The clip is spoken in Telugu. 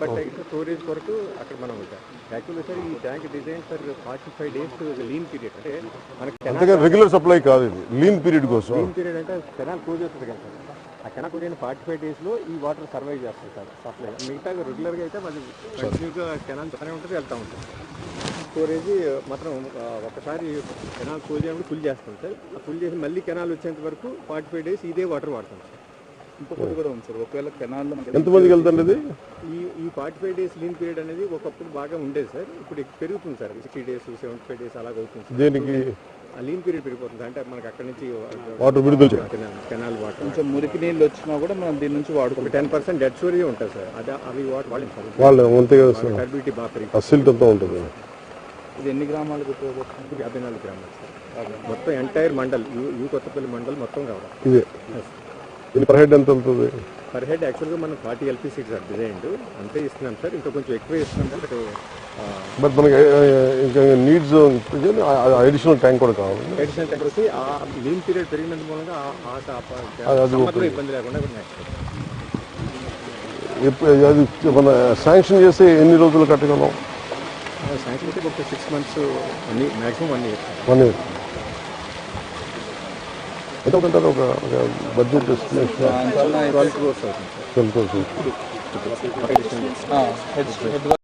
బట్ ఇక్కడ స్టోరేజ్ కొరకు అక్కడ మనం యాక్చువల్గా సార్ ఈ tank design sir 45 days lean period అంటే మనకి రెగ్యులర్ సప్లై కాదు, ఇది లీన్ పీరియడ్ కోసం. లీన్ పీరియడ్ అంటే కెనాల్ క్లోజ్ అవుతుంది కదా సార్, ఆ కెనాల్ క్లోజ్ అయిన 45 days ఈ వాటర్ సర్వైవ్ చేస్తుంది సార్ సప్లై. మిగతా రెగ్యులర్గా అయితే అది కంటిన్యూగా కెనాల్ పక్కనే ఉంటుంది, వెళ్తూ ఉంటుంది. స్టోరేజ్ మాత్రం ఒకసారి కెనాల్ క్లోజ్ అయినప్పుడు ఫుల్ చేస్తాం సార్. ఆ ఫుల్ చేసి మళ్ళీ కెనాల్ వచ్చేంత వరకు 45 days ఇదే వాటర్ వాడతాం సార్. ఇంకొకటి కూడా ఉంది సార్, ఒకవేళ కెనాల్ ఎంతమందికి వెళ్తుంది ఇది? ఈ 45 days లీన్ పీరియడ్ అనేది ఒకప్పుడు బాగా ఉండేది సార్, ఇప్పుడు పెరుగుతుంది సార్. 60 days 75 days అలాగ అవుతుంది సార్. దేనికి ఆ లీన్ పీరియడ్ పెరిగిపోతుంది అంటే మనకి అక్కడ నుంచి వాటర్ విడుదల కెనాల్ వాటర్ కొంచెం మురికి నీళ్ళు వచ్చినా కూడా మనం దీని నుంచి వాడుకుంటాం. 10% డెడ్ స్టోరేజ్ ఉంటుంది సార్. అదే అవి వాటర్ వాళ్ళు అంతేగా టర్బిలిటీ బాగా పెరిగి అసిల్ట్ అంతా ఉంటుంది. ఇది ఎన్ని గ్రామాలకు ఉపయోగపడుతుంది? 54 గ్రామాలు సార్. మొత్తం ఎంటైర్ మండల్ యూ కొత్తపల్లి మండల్ మొత్తం కావాలి. ఇదే ఇది పర్ హెడ్ ఎంత వెళ్తుంది? పర్ హెడ్ యాక్చువల్గా మనం 40 LP సీట్స్ సార్ డిజైన్ అంతే ఇస్తున్నాం సార్. ఇంకా కొంచెం ఎక్కువ ఇస్తున్నాం సార్. బట్ మనకి ఇంకా నీడ్స్ అడిషనల్ ట్యాంక్ కూడా కావాలి. అడిషనల్ ట్యాంక్ వచ్చి ఆ లీన్ పీరియడ్ పెరిగినందు మూలంగా ఇబ్బంది లేకుండా అది మన శాంక్షన్ చేసి ఎన్ని రోజులు కట్టగలం? శాంక్షన్ అయితే ఒక 6 months మ్యాక్సిమం 1 year. 1 year ఎంత ఉంటారు? ఒక బడ్జెట్ ఎస్టిమేషన్ 12 crores అవుతుంది సార్. 12 crores.